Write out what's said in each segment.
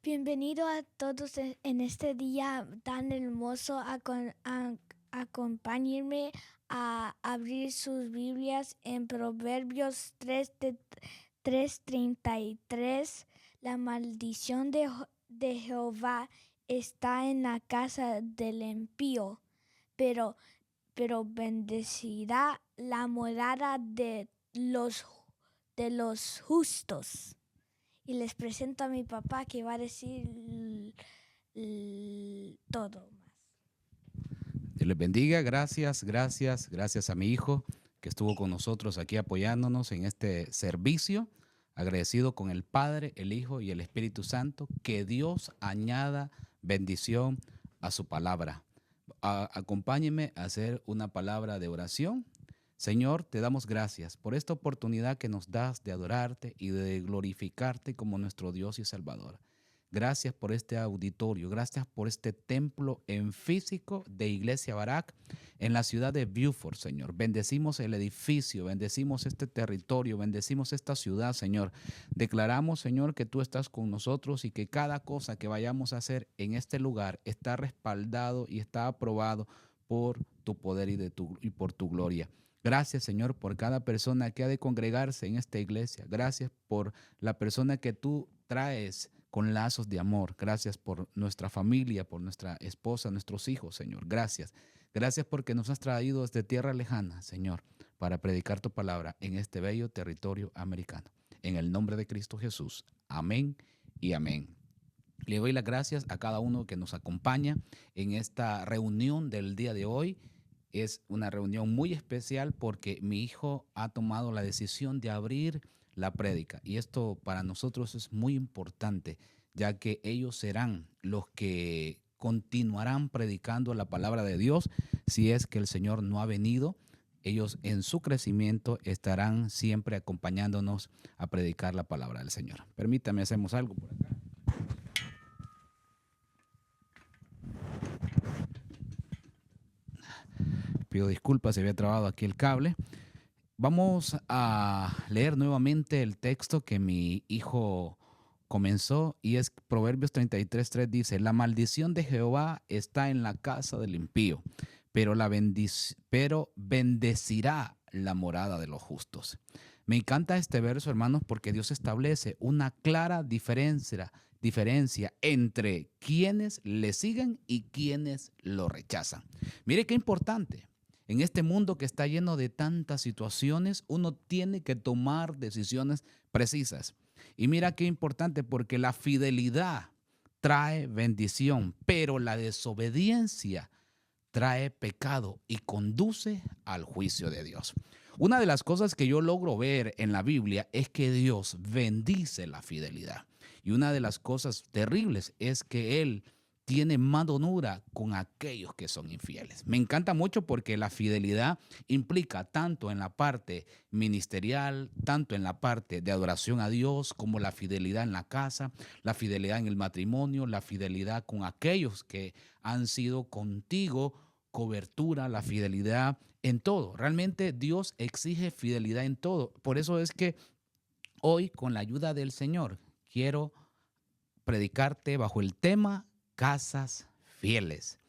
Bienvenido a todos en este día tan hermoso. Acompáñenme a abrir sus Biblias en Proverbios 3:33. La maldición de Jehová está en la casa del impío, pero, pero bendecirá la morada de los justos. Y les presento a mi papá que va a decir todo más. Dios les bendiga, gracias a mi hijo que estuvo con nosotros aquí apoyándonos en este servicio. Agradecido con el Padre, el Hijo y el Espíritu Santo. Que Dios añada bendición a su palabra. Acompáñenme a hacer una palabra de oración. Señor, te damos gracias por esta oportunidad que nos das de adorarte y de glorificarte como nuestro Dios y Salvador. Gracias por este auditorio, gracias por este templo en físico de Iglesia Barak en la ciudad de Beaufort, Señor. Bendecimos el edificio, bendecimos este territorio, bendecimos esta ciudad, Señor. Declaramos, Señor, que tú estás con nosotros y que cada cosa que vayamos a hacer en este lugar está respaldado y está aprobado por tu poder y por tu gloria. Gracias, Señor, por cada persona que ha de congregarse en esta iglesia. Gracias por la persona que tú traes con lazos de amor. Gracias por nuestra familia, por nuestra esposa, nuestros hijos, Señor. Gracias. Gracias porque nos has traído desde tierra lejana, Señor, para predicar tu palabra en este bello territorio americano. En el nombre de Cristo Jesús. Amén y amén. Le doy las gracias a cada uno que nos acompaña en esta reunión del día de hoy. Es una reunión muy especial porque mi hijo ha tomado la decisión de abrir la prédica y esto para nosotros es muy importante, ya que ellos serán los que continuarán predicando la palabra de Dios si es que el Señor no ha venido. Ellos en su crecimiento estarán siempre acompañándonos a predicar la palabra del Señor. Permítame, hacemos algo por acá. Pido disculpas, se había trabado aquí el cable. Vamos a leer nuevamente el texto que mi hijo comenzó y es Proverbios 33:3 dice, la maldición de Jehová está en la casa del impío, pero bendecirá la morada de los justos. Me encanta este verso, hermanos, porque Dios establece una clara diferencia entre quienes le siguen y quienes lo rechazan. Mire qué importante. En este mundo que está lleno de tantas situaciones, uno tiene que tomar decisiones precisas. Y mira qué importante, porque la fidelidad trae bendición, pero la desobediencia trae pecado y conduce al juicio de Dios. Una de las cosas que yo logro ver en la Biblia es que Dios bendice la fidelidad. Y una de las cosas terribles es que Él tiene madonura con aquellos que son infieles. Me encanta mucho porque la fidelidad implica tanto en la parte ministerial, tanto en la parte de adoración a Dios, como la fidelidad en la casa, la fidelidad en el matrimonio, la fidelidad con aquellos que han sido contigo, cobertura, la fidelidad en todo. Realmente Dios exige fidelidad en todo. Por eso es que hoy, con la ayuda del Señor, quiero predicarte bajo el tema casas fieles.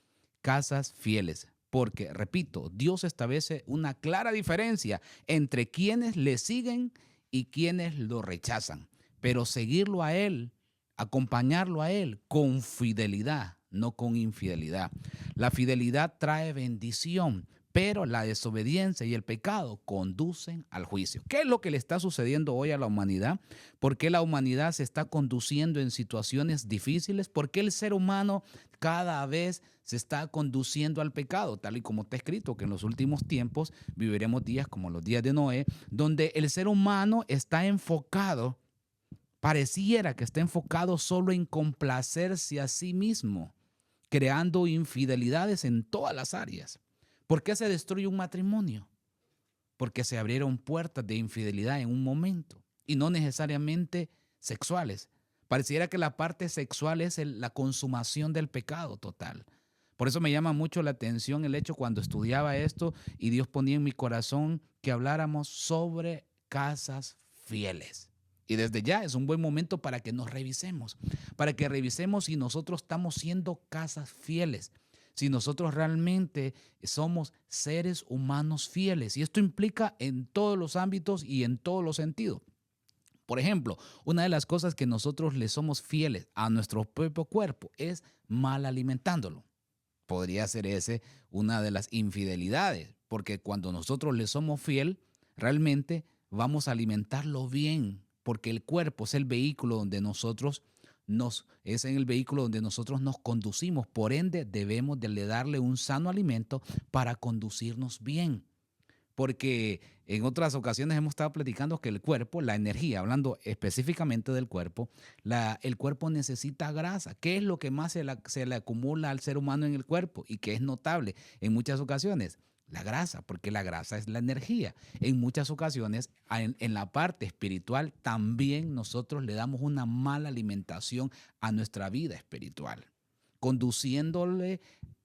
Casas fieles. Porque, repito, Dios establece una clara diferencia entre quienes le siguen y quienes lo rechazan. Pero seguirlo a Él, acompañarlo a Él con fidelidad, no con infidelidad. La fidelidad trae bendición, pero la desobediencia y el pecado conducen al juicio. ¿Qué es lo que le está sucediendo hoy a la humanidad? ¿Por qué la humanidad se está conduciendo en situaciones difíciles? ¿Por qué el ser humano cada vez se está conduciendo al pecado? Tal y como está escrito que en los últimos tiempos viviremos días como los días de Noé, donde el ser humano está enfocado, pareciera que está enfocado solo en complacerse a sí mismo, creando infidelidades en todas las áreas. ¿Por qué se destruye un matrimonio? Porque se abrieron puertas de infidelidad en un momento y no necesariamente sexuales. Pareciera que la parte sexual es la consumación del pecado total. Por eso me llama mucho la atención el hecho cuando estudiaba esto y Dios ponía en mi corazón que habláramos sobre casas fieles. Y desde ya es un buen momento para que nos revisemos, para que revisemos si nosotros estamos siendo casas fieles, si nosotros realmente somos seres humanos fieles. Y esto implica en todos los ámbitos y en todos los sentidos. Por ejemplo, una de las cosas que nosotros le somos fieles a nuestro propio cuerpo es mal alimentándolo. Podría ser ese una de las infidelidades, porque cuando nosotros le somos fiel, realmente vamos a alimentarlo bien, porque el cuerpo es el vehículo donde es en el vehículo donde nosotros nos conducimos. Por ende, debemos de darle un sano alimento para conducirnos bien. Porque en otras ocasiones hemos estado platicando que el cuerpo, la energía, hablando específicamente del cuerpo, el cuerpo necesita grasa. ¿Qué es lo que más se le acumula al ser humano en el cuerpo y que es notable en muchas ocasiones? La grasa, porque la grasa es la energía. En muchas ocasiones, en la parte espiritual, también nosotros le damos una mala alimentación a nuestra vida espiritual, conduciéndole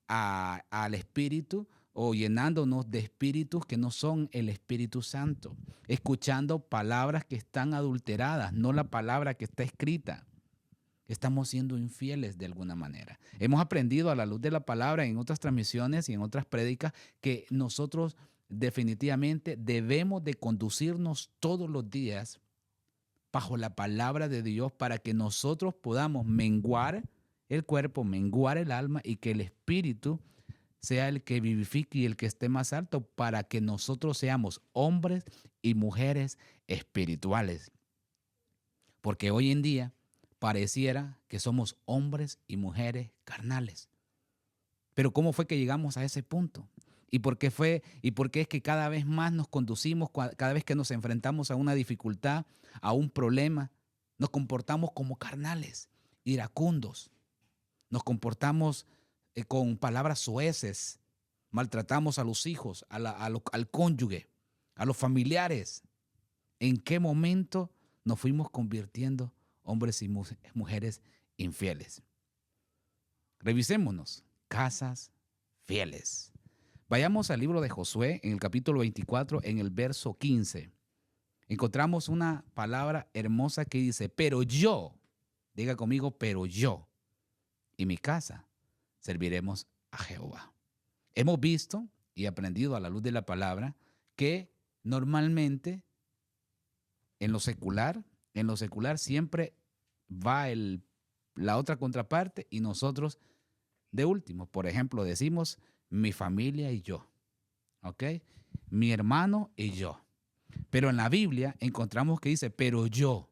al espíritu o llenándonos de espíritus que no son el Espíritu Santo, escuchando palabras que están adulteradas, no la palabra que está escrita. Estamos siendo infieles de alguna manera. Hemos aprendido a la luz de la palabra en otras transmisiones y en otras prédicas que nosotros definitivamente debemos de conducirnos todos los días bajo la palabra de Dios para que nosotros podamos menguar el cuerpo, menguar el alma y que el espíritu sea el que vivifique y el que esté más alto para que nosotros seamos hombres y mujeres espirituales. Porque hoy en día pareciera que somos hombres y mujeres carnales. Pero ¿cómo fue que llegamos a ese punto? ¿Y por qué es que cada vez más nos conducimos, cada vez que nos enfrentamos a una dificultad, a un problema, nos comportamos como carnales, iracundos? Nos comportamos con palabras soeces, maltratamos a los hijos, al cónyuge, a los familiares. ¿En qué momento nos fuimos convirtiendo hombres y mujeres infieles? Revisémonos. Casas fieles. Vayamos al libro de Josué, en el capítulo 24, en el verso 15. Encontramos una palabra hermosa que dice, pero yo, diga conmigo, pero yo y mi casa serviremos a Jehová. Hemos visto y aprendido a la luz de la palabra que normalmente en lo secular siempre va la otra contraparte y nosotros de último. Por ejemplo, decimos mi familia y yo, ¿ok? Mi hermano y yo. Pero en la Biblia encontramos que dice, pero yo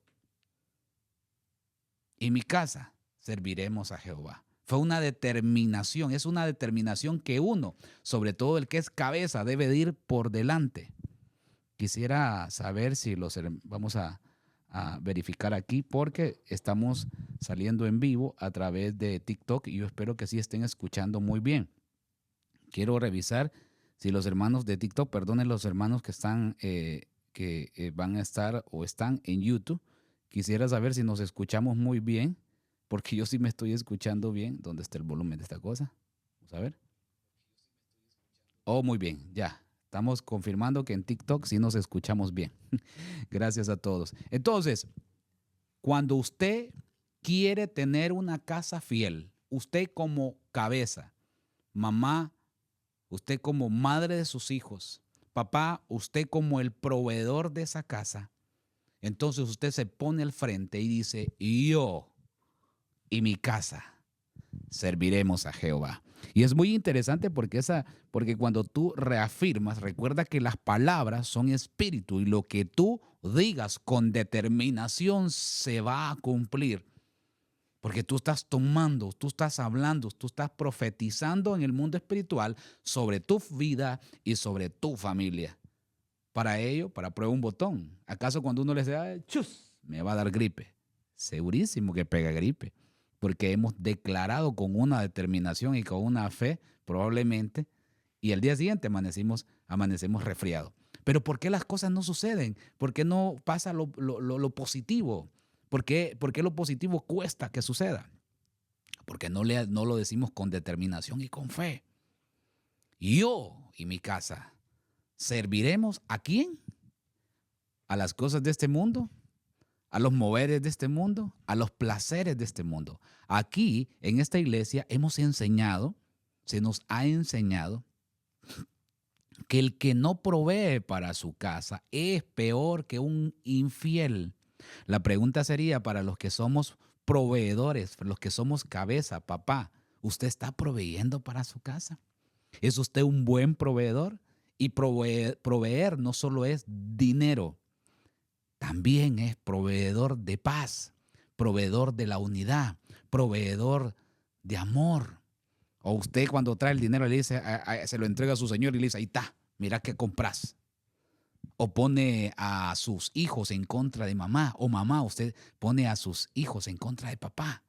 y mi casa serviremos a Jehová. Fue una determinación, es una determinación que uno, sobre todo el que es cabeza, debe de ir por delante. Quisiera saber si vamos a verificar aquí porque estamos saliendo en vivo a través de TikTok y yo espero que sí estén escuchando muy bien. Quiero revisar si los hermanos de TikTok, perdonen los hermanos que están, van a estar o están en YouTube. Quisiera saber si nos escuchamos muy bien, porque yo sí me estoy escuchando bien. ¿Dónde está el volumen de esta cosa? Vamos a ver. Oh, muy bien, ya. Estamos confirmando que en TikTok sí nos escuchamos bien. Gracias a todos. Entonces, cuando usted quiere tener una casa fiel, usted como cabeza, mamá, usted como madre de sus hijos, papá, usted como el proveedor de esa casa, entonces usted se pone al frente y dice, yo y mi casa serviremos a Jehová. Y es muy interesante porque cuando tú reafirmas, recuerda que las palabras son espíritu y lo que tú digas con determinación se va a cumplir. Porque tú estás tomando, tú estás hablando, tú estás profetizando en el mundo espiritual sobre tu vida y sobre tu familia. Para ello, para prueba un botón. ¿Acaso cuando uno le dice, chus, me va a dar gripe? Segurísimo que pega gripe. Porque hemos declarado con una determinación y con una fe, probablemente, y al día siguiente amanecemos resfriados. Pero ¿por qué las cosas no suceden? ¿Por qué no pasa lo positivo? ¿Por qué lo positivo cuesta que suceda? Porque no lo decimos con determinación y con fe. Yo y mi casa serviremos ¿a quién? ¿A las cosas de este mundo? a los moveres de este mundo, a los placeres de este mundo. Aquí, en esta iglesia, se nos ha enseñado que el que no provee para su casa es peor que un infiel. La pregunta sería para los que somos proveedores, los que somos cabeza, papá, ¿usted está proveyendo para su casa? ¿Es usted un buen proveedor? Y proveer no solo es dinero, también es proveedor de paz, proveedor de la unidad, proveedor de amor. O usted cuando trae el dinero le dice, se lo entrega a su señor y le dice, ahí está, mira qué compras. O pone a sus hijos en contra de mamá. O mamá, usted pone a sus hijos en contra de papá.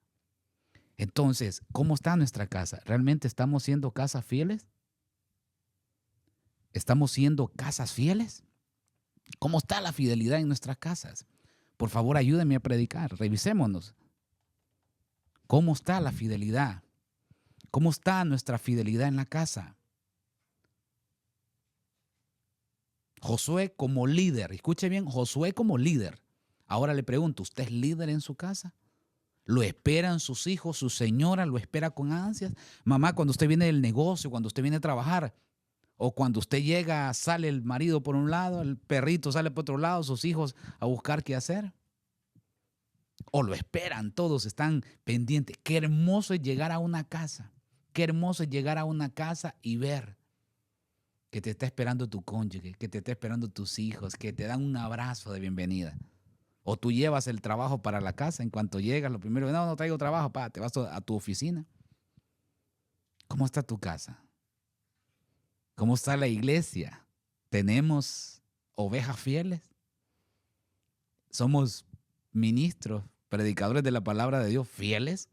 Entonces, ¿cómo está nuestra casa? ¿Realmente estamos siendo casas fieles? ¿Estamos siendo casas fieles? ¿Cómo está la fidelidad en nuestras casas? Por favor, ayúdenme a predicar. Revisémonos. ¿Cómo está la fidelidad? ¿Cómo está nuestra fidelidad en la casa? Josué como líder, escuche bien, Josué como líder. Ahora le pregunto, ¿usted es líder en su casa? ¿Lo esperan sus hijos, su señora? ¿Lo espera con ansias? Mamá, cuando usted viene del negocio, cuando usted viene a trabajar, o cuando usted llega, sale el marido por un lado, el perrito sale por otro lado, sus hijos a buscar qué hacer. O lo esperan, todos están pendientes. Qué hermoso es llegar a una casa. Qué hermoso es llegar a una casa y ver que te está esperando tu cónyuge, que te está esperando tus hijos, que te dan un abrazo de bienvenida. O tú llevas el trabajo para la casa, en cuanto llegas, lo primero, no traigo trabajo, te vas a tu oficina. ¿Cómo está tu casa? ¿Cómo está la iglesia? ¿Tenemos ovejas fieles? ¿Somos ministros, predicadores de la palabra de Dios fieles?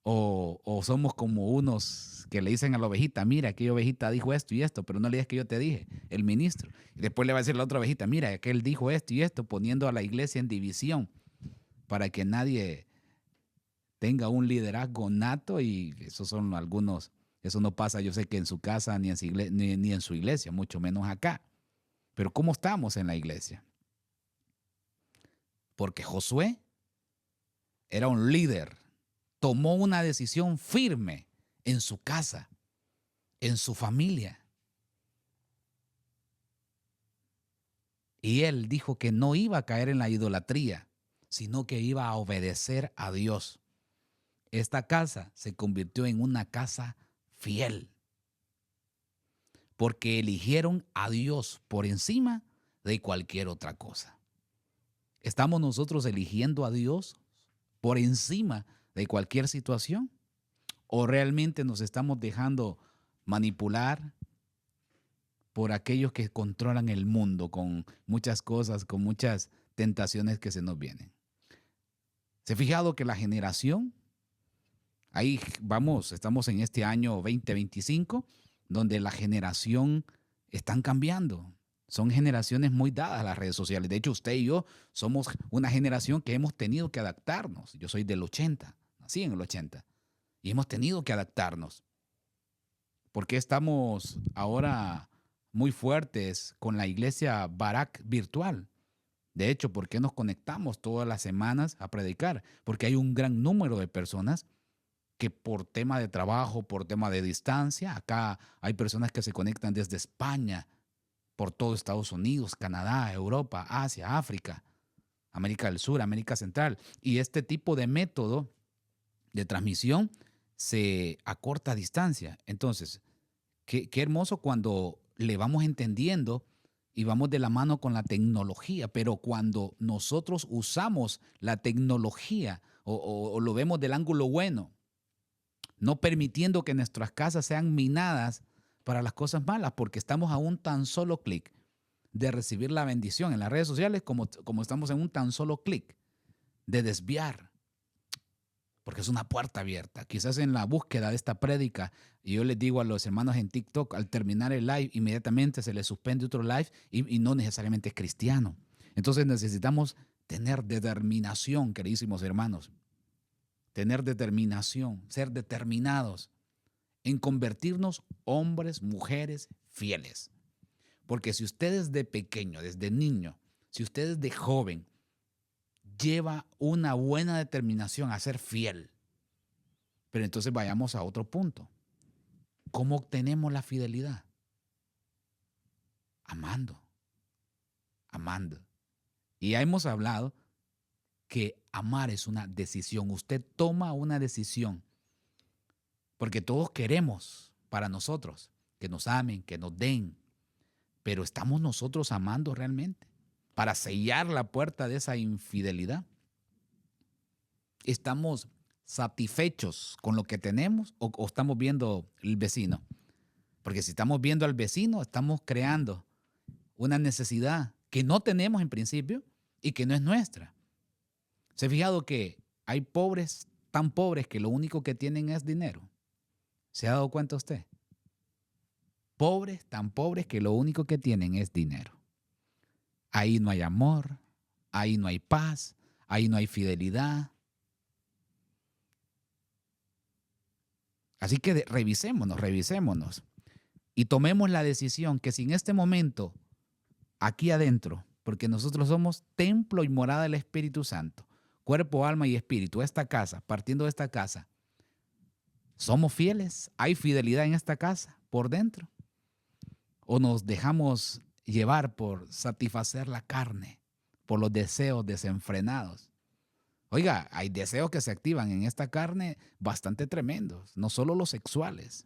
¿O somos como unos que le dicen a la ovejita, mira, aquella ovejita dijo esto y esto, pero no le digas que yo te dije, el ministro? Y después le va a decir a la otra ovejita, mira, aquel dijo esto y esto, poniendo a la iglesia en división para que nadie tenga un liderazgo nato. Y esos son algunos, eso no pasa, yo sé que en su casa ni en su iglesia, mucho menos acá. Pero ¿cómo estamos en la iglesia? Porque Josué era un líder, tomó una decisión firme en su casa, en su familia. Y él dijo que no iba a caer en la idolatría, sino que iba a obedecer a Dios. Esta casa se convirtió en una casa fiel, porque eligieron a Dios por encima de cualquier otra cosa. ¿Estamos nosotros eligiendo a Dios por encima de cualquier situación? ¿O realmente nos estamos dejando manipular por aquellos que controlan el mundo con muchas cosas, con muchas tentaciones que se nos vienen? ¿Se ha fijado que la generación, ahí vamos, estamos en este año 2025, donde la generación están cambiando? Son generaciones muy dadas a las redes sociales. De hecho, usted y yo somos una generación que hemos tenido que adaptarnos. Yo soy del 80, nací en el 80, y hemos tenido que adaptarnos. ¿Por qué estamos ahora muy fuertes con la iglesia Barak virtual? De hecho, ¿por qué nos conectamos todas las semanas a predicar? Porque hay un gran número de personas que por tema de trabajo, por tema de distancia, acá hay personas que se conectan desde España, por todo Estados Unidos, Canadá, Europa, Asia, África, América del Sur, América Central. Y este tipo de método de transmisión se acorta a distancia. Entonces, qué hermoso cuando le vamos entendiendo y vamos de la mano con la tecnología, pero cuando nosotros usamos la tecnología o lo vemos del ángulo bueno, no permitiendo que nuestras casas sean minadas para las cosas malas, porque estamos a un tan solo clic de recibir la bendición en las redes sociales, como estamos en un tan solo clic de desviar, porque es una puerta abierta. Quizás en la búsqueda de esta prédica, y yo les digo a los hermanos en TikTok, al terminar el live, inmediatamente se les suspende otro live y no necesariamente es cristiano. Entonces necesitamos tener determinación, queridísimos hermanos, tener determinación, ser determinados en convertirnos hombres, mujeres fieles. Porque si usted desde pequeño, desde niño, si usted desde joven lleva una buena determinación a ser fiel, pero entonces vayamos a otro punto. ¿Cómo obtenemos la fidelidad? Amando. Amando. Y ya hemos hablado que amar es una decisión. Usted toma una decisión. Porque todos queremos para nosotros que nos amen, que nos den. Pero ¿estamos nosotros amando realmente para sellar la puerta de esa infidelidad? ¿Estamos satisfechos con lo que tenemos o estamos viendo el vecino? Porque si estamos viendo al vecino, estamos creando una necesidad que no tenemos en principio y que no es nuestra. ¿Se ha fijado que hay pobres, tan pobres que lo único que tienen es dinero? ¿Se ha dado cuenta usted? Pobres, tan pobres que lo único que tienen es dinero. Ahí no hay amor, ahí no hay paz, ahí no hay fidelidad. Así que revisémonos y tomemos la decisión que si en este momento, aquí adentro, porque nosotros somos templo y morada del Espíritu Santo, cuerpo, alma y espíritu, esta casa, partiendo de esta casa, ¿somos fieles? ¿Hay fidelidad en esta casa por dentro? ¿O nos dejamos llevar por satisfacer la carne, por los deseos desenfrenados? Oiga, hay deseos que se activan en esta carne bastante tremendos, no solo los sexuales.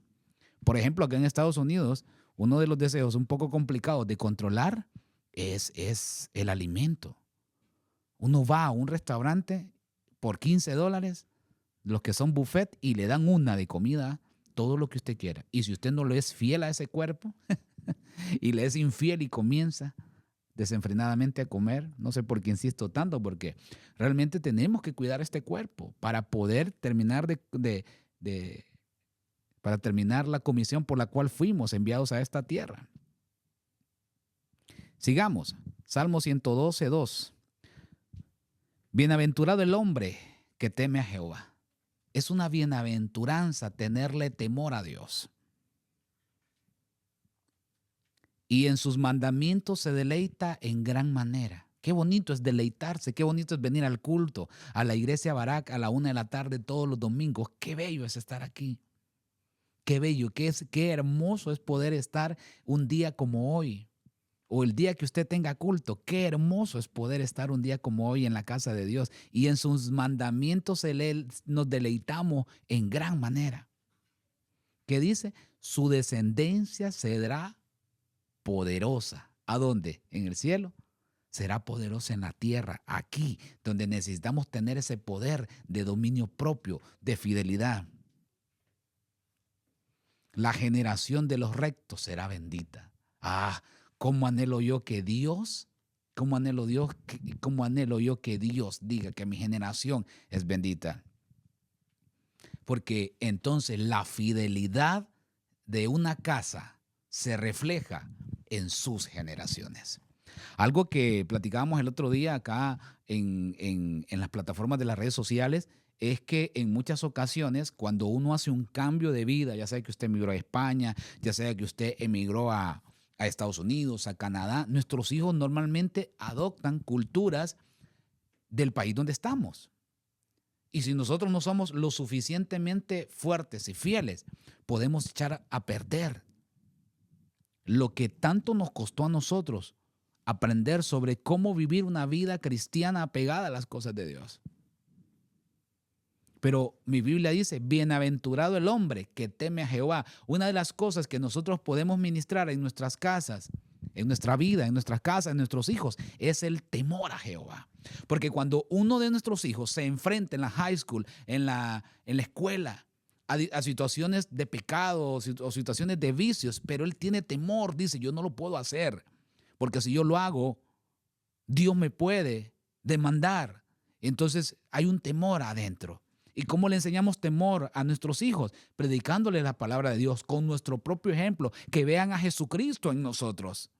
Por ejemplo, aquí en Estados Unidos, uno de los deseos un poco complicados de controlar es el alimento. Uno va a un restaurante por $15, los que son buffet, y le dan una de comida, todo lo que usted quiera. Y si usted no le es fiel a ese cuerpo y le es infiel y comienza desenfrenadamente a comer, no sé por qué insisto tanto, porque realmente tenemos que cuidar este cuerpo para poder terminar para terminar la comisión por la cual fuimos enviados a esta tierra. Sigamos. Salmo 112:2. Bienaventurado el hombre que teme a Jehová. Es una bienaventuranza tenerle temor a Dios. Y en sus mandamientos se deleita en gran manera. Qué bonito es deleitarse, qué bonito es venir al culto, a la iglesia Barak a la 1 de la tarde todos los domingos. Qué bello es estar aquí. Qué bello, qué hermoso es poder estar un día como hoy. O el día que usted tenga culto, qué hermoso es poder estar un día como hoy en la casa de Dios. Y en sus mandamientos nos deleitamos en gran manera. ¿Qué dice? Su descendencia será poderosa. ¿A dónde? En el cielo. Será poderosa en la tierra, aquí, donde necesitamos tener ese poder de dominio propio, de fidelidad. La generación de los rectos será bendita. Cómo anhelo yo que Dios diga que mi generación es bendita. Porque entonces la fidelidad de una casa se refleja en sus generaciones. Algo que platicábamos el otro día acá en las plataformas de las redes sociales es que en muchas ocasiones cuando uno hace un cambio de vida, ya sea que usted emigró a España, ya sea que usted emigró a Estados Unidos, a Canadá, nuestros hijos normalmente adoptan culturas del país donde estamos. Y si nosotros no somos lo suficientemente fuertes y fieles, podemos echar a perder lo que tanto nos costó a nosotros aprender sobre cómo vivir una vida cristiana apegada a las cosas de Dios. Pero mi Biblia dice, bienaventurado el hombre que teme a Jehová. Una de las cosas que nosotros podemos ministrar en nuestras casas, en nuestra vida, en nuestras casas, en nuestros hijos, es el temor a Jehová. Porque cuando uno de nuestros hijos se enfrenta en la high school, en la escuela, a situaciones de pecado o situaciones de vicios, pero él tiene temor, dice, yo no lo puedo hacer, porque si yo lo hago, Dios me puede demandar. Entonces hay un temor adentro. ¿Y cómo le enseñamos temor a nuestros hijos? Predicándoles la palabra de Dios con nuestro propio ejemplo, que vean a Jesucristo en nosotros.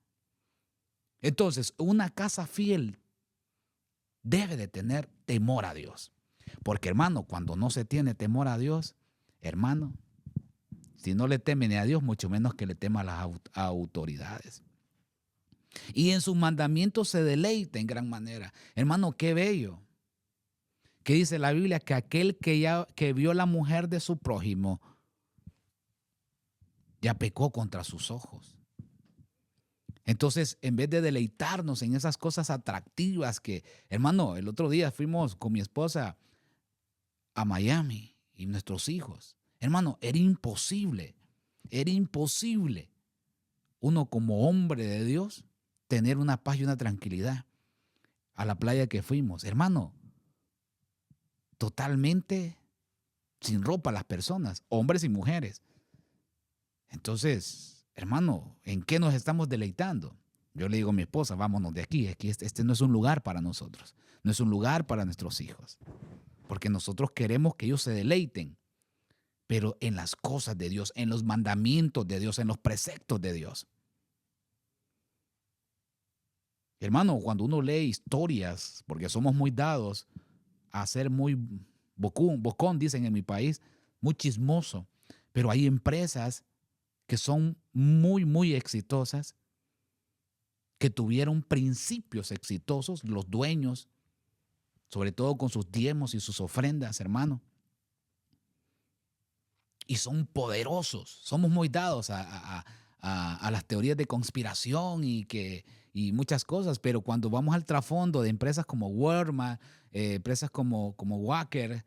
Entonces, una casa fiel debe de tener temor a Dios. Porque, hermano, cuando no se tiene temor a Dios, hermano, si no le teme ni a Dios, mucho menos que le tema a las autoridades. y en sus mandamientos se deleita en gran manera. Hermano, qué bello. ¿Qué dice la Biblia? Que aquel que vio la mujer de su prójimo ya pecó contra sus ojos. Entonces, en vez de deleitarnos en esas cosas atractivas que, hermano, el otro día fuimos con mi esposa a Miami y nuestros hijos. Hermano, era imposible uno como hombre de Dios tener una paz y una tranquilidad. A la playa que fuimos, hermano, totalmente sin ropa las personas, hombres y mujeres. Entonces, hermano, ¿en qué nos estamos deleitando? Yo le digo a mi esposa, vámonos de aquí, este no es un lugar para nosotros, no es un lugar para nuestros hijos, porque nosotros queremos que ellos se deleiten, pero en las cosas de Dios, en los mandamientos de Dios, en los preceptos de Dios. Hermano, cuando uno lee historias, porque somos muy dados a ser muy bocón, dicen en mi país, muy chismoso, pero hay empresas que son muy exitosas, que tuvieron principios exitosos, los dueños, sobre todo con sus diezmos y sus ofrendas, hermano. Y son poderosos. Somos muy dados a las teorías de conspiración y muchas cosas, pero cuando vamos al trasfondo de empresas como Walmart, empresas como Walker,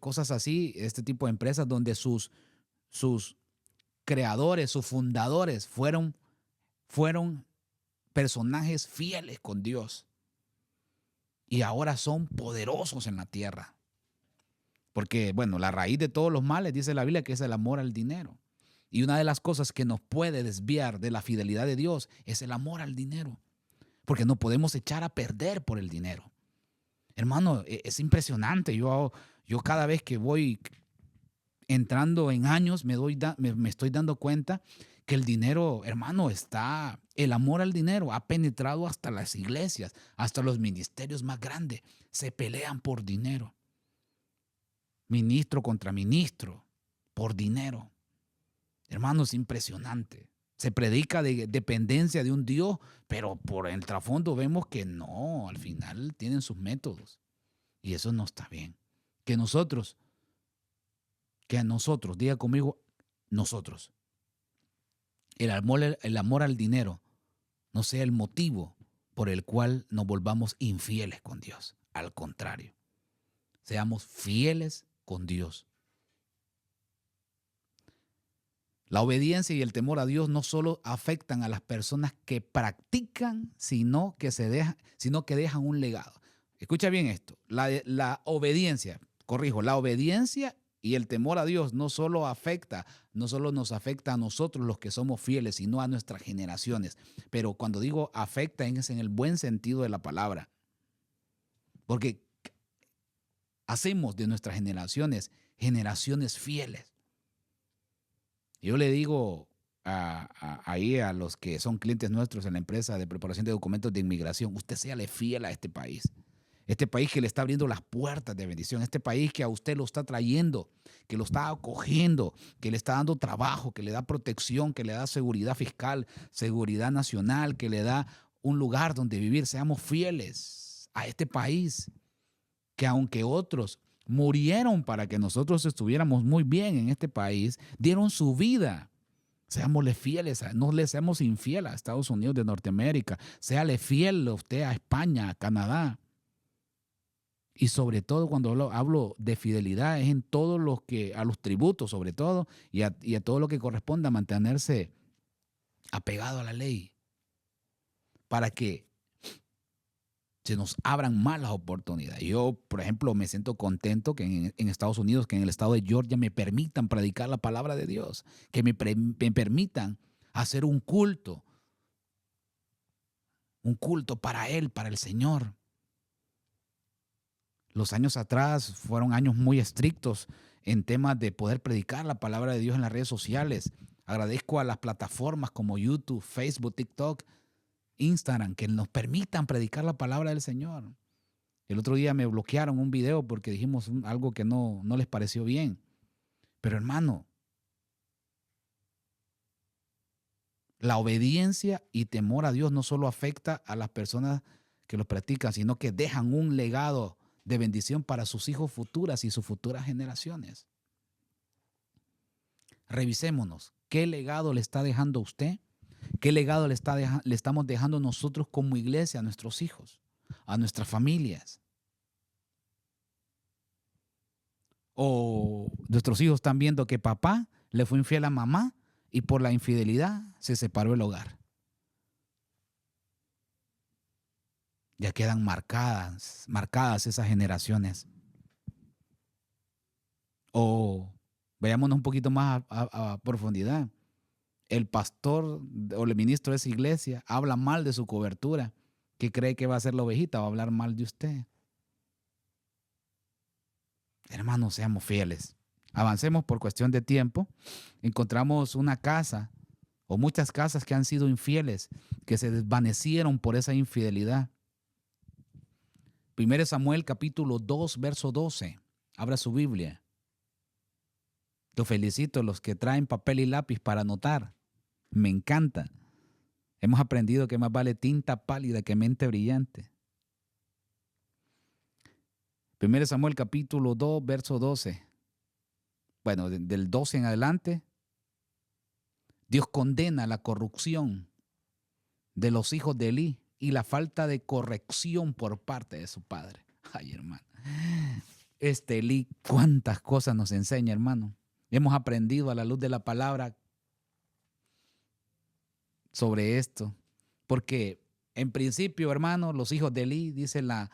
cosas así, este tipo de empresas donde sus creadores, sus fundadores fueron personajes fieles con Dios y ahora son poderosos en la tierra. Porque, bueno, la raíz de todos los males, dice la Biblia, que es el amor al dinero. Y una de las cosas que nos puede desviar de la fidelidad de Dios es el amor al dinero. Porque no podemos echar a perder por el dinero. Hermano, es impresionante. Yo cada vez que voy entrando en años me estoy dando cuenta que el dinero, hermano, el amor al dinero ha penetrado hasta las iglesias, hasta los ministerios más grandes. Se pelean por dinero. Ministro contra ministro, por dinero. Hermano, es impresionante. Se predica de dependencia de un Dios, pero por el trasfondo vemos que no, al final tienen sus métodos. Y eso no está bien. Que nosotros, diga conmigo, nosotros, el amor al dinero no sea el motivo por el cual nos volvamos infieles con Dios. Al contrario, seamos fieles con Dios. La obediencia y el temor a Dios no solo afectan a las personas que practican, sino que dejan un legado. Escucha bien esto. La obediencia y el temor a Dios no solo nos afecta a nosotros los que somos fieles, sino a nuestras generaciones. Pero cuando digo afecta es en el buen sentido de la palabra. Porque hacemos de nuestras generaciones fieles. Yo le digo ahí a los que son clientes nuestros en la empresa de preparación de documentos de inmigración, usted séale fiel a este país que le está abriendo las puertas de bendición, este país que a usted lo está trayendo, que lo está acogiendo, que le está dando trabajo, que le da protección, que le da seguridad fiscal, seguridad nacional, que le da un lugar donde vivir. Seamos fieles a este país, que aunque otros murieron para que nosotros estuviéramos muy bien en este país, dieron su vida. Seámosle fieles, no le seamos infieles a Estados Unidos de Norteamérica. Séale fiel usted a España, a Canadá. Y sobre todo cuando hablo de fidelidad es en todo a los tributos sobre todo y a todo lo que corresponde a mantenerse apegado a la ley para que se nos abran más las oportunidades. Yo, por ejemplo, me siento contento que en Estados Unidos, que en el estado de Georgia me permitan predicar la palabra de Dios, que me permitan hacer un culto para Él, para el Señor. Los años atrás fueron años muy estrictos en temas de poder predicar la palabra de Dios en las redes sociales. Agradezco a las plataformas como YouTube, Facebook, TikTok, Instagram, que nos permitan predicar la palabra del Señor. El otro día me bloquearon un video porque dijimos algo que no les pareció bien. Pero hermano, La obediencia y temor a Dios no solo afecta a las personas que lo practican, sino que dejan un legado de bendición para sus hijos futuras y sus futuras generaciones. Revisémonos. ¿Qué legado le está dejando usted? ¿Qué legado le estamos dejando nosotros como iglesia a nuestros hijos, a nuestras familias? O nuestros hijos están viendo que papá le fue infiel a mamá y por la infidelidad se separó el hogar. Ya quedan marcadas esas generaciones. O veámonos un poquito más a profundidad. El pastor o el ministro de esa iglesia habla mal de su cobertura. ¿Qué cree que va a hacer la ovejita? Va a hablar mal de usted. Hermanos, seamos fieles. Avancemos por cuestión de tiempo. Encontramos una casa o muchas casas que han sido infieles, que se desvanecieron por esa infidelidad. 1 Samuel capítulo 2, verso 12. Abra su Biblia. Los felicito, los que traen papel y lápiz para anotar. Me encanta. Hemos aprendido que más vale tinta pálida que mente brillante. 1 Samuel capítulo 2, verso 12. Bueno, del 12 en adelante, Dios condena la corrupción de los hijos de Elí y la falta de corrección por parte de su padre. Ay, hermano. Elí, cuántas cosas nos enseña, hermano. Hemos aprendido a la luz de la palabra sobre esto. Porque en principio, hermano, los hijos de Elí, dice la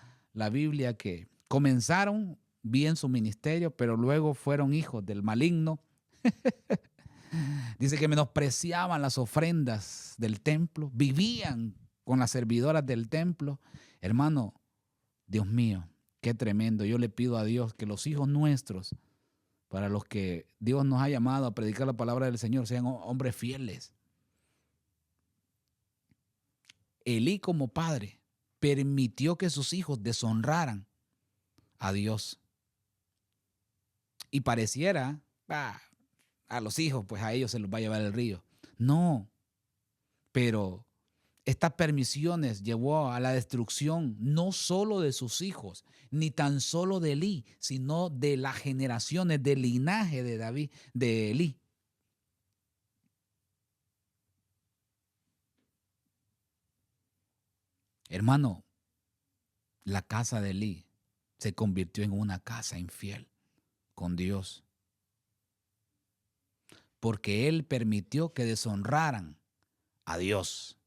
Biblia, que comenzaron bien su ministerio, pero luego fueron hijos del maligno. Dice que menospreciaban las ofrendas del templo, vivían con las servidoras del templo. Hermano, Dios mío, qué tremendo. Yo le pido a Dios que los hijos nuestros, para los que Dios nos ha llamado a predicar la palabra del Señor, sean hombres fieles. Elí, como padre, permitió que sus hijos deshonraran a Dios. Y pareciera, a los hijos, pues a ellos se los va a llevar el río. No, pero estas permisiones llevó a la destrucción no solo de sus hijos, ni tan solo de Elí, sino de las generaciones, del linaje de David, de Elí. Hermano, la casa de Elí se convirtió en una casa infiel con Dios, porque él permitió que deshonraran a Dios.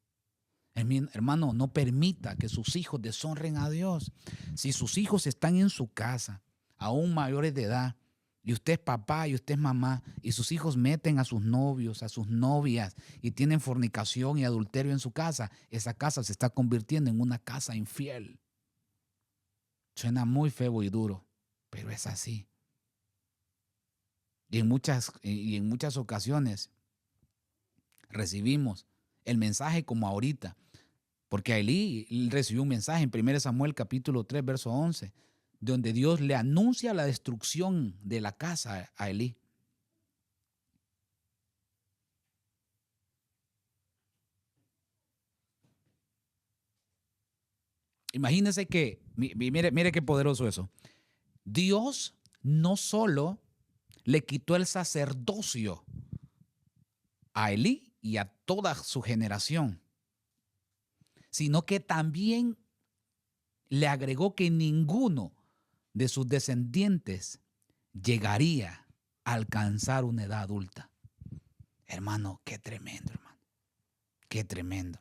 Hermano, no permita que sus hijos deshonren a Dios. Si sus hijos están en su casa, aún mayores de edad, y usted es papá y usted es mamá, y sus hijos meten a sus novios, a sus novias, y tienen fornicación y adulterio en su casa, esa casa se está convirtiendo en una casa infiel. Suena muy feo y duro, pero es así. Y en muchas ocasiones recibimos el mensaje como ahorita, porque Elí recibió un mensaje en 1 Samuel capítulo 3, verso 11, donde Dios le anuncia la destrucción de la casa a Elí. Imagínense que, mire qué poderoso eso. Dios no solo le quitó el sacerdocio a Elí y a toda su generación, sino que también le agregó que ninguno de sus descendientes llegaría a alcanzar una edad adulta. Hermano, qué tremendo, hermano. Qué tremendo.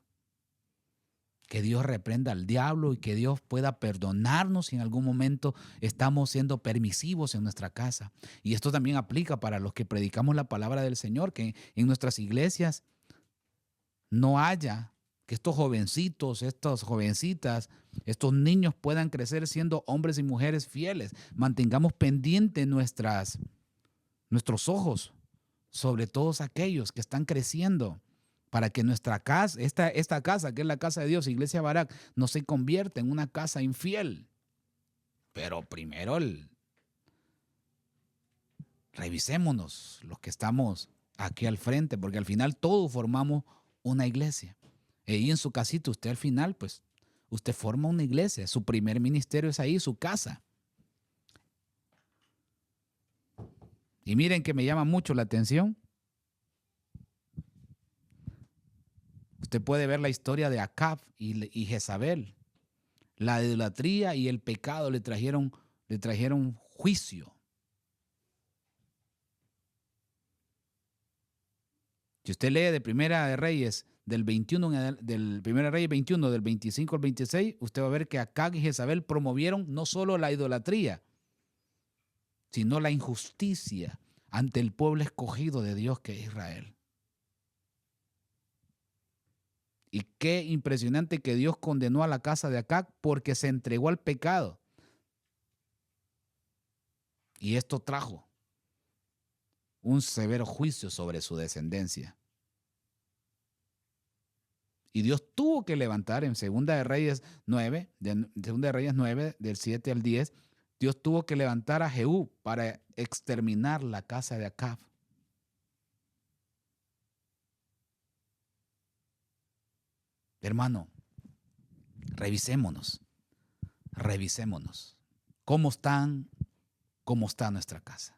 Que Dios reprenda al diablo y que Dios pueda perdonarnos si en algún momento estamos siendo permisivos en nuestra casa. Y esto también aplica para los que predicamos la palabra del Señor, que en nuestras iglesias no haya que estos jovencitos, estas jovencitas, estos niños puedan crecer siendo hombres y mujeres fieles. Mantengamos pendientes nuestros ojos sobre todos aquellos que están creciendo, para que nuestra casa, esta casa, que es la casa de Dios, Iglesia Barak, no se convierta en una casa infiel. Pero primero revisémonos los que estamos aquí al frente, porque al final todos formamos una iglesia. Y en su casita, usted al final, pues, usted forma una iglesia. Su primer ministerio es ahí, su casa. Y miren que me llama mucho la atención. Usted puede ver la historia de Acab y Jezabel. La idolatría y el pecado le trajeron juicio. Si usted lee de Primera de Reyes del 21, del Primera Reyes 21, del 25 al 26, usted va a ver que Acab y Jezabel promovieron no solo la idolatría, sino la injusticia ante el pueblo escogido de Dios que es Israel. Y qué impresionante que Dios condenó a la casa de Acab porque se entregó al pecado. Y esto trajo un severo juicio sobre su descendencia. Y Dios tuvo que levantar en Segunda de Reyes 9, del 7 al 10, Dios tuvo que levantar a Jehú para exterminar la casa de Acab. Hermano, revisémonos. ¿Cómo está nuestra casa?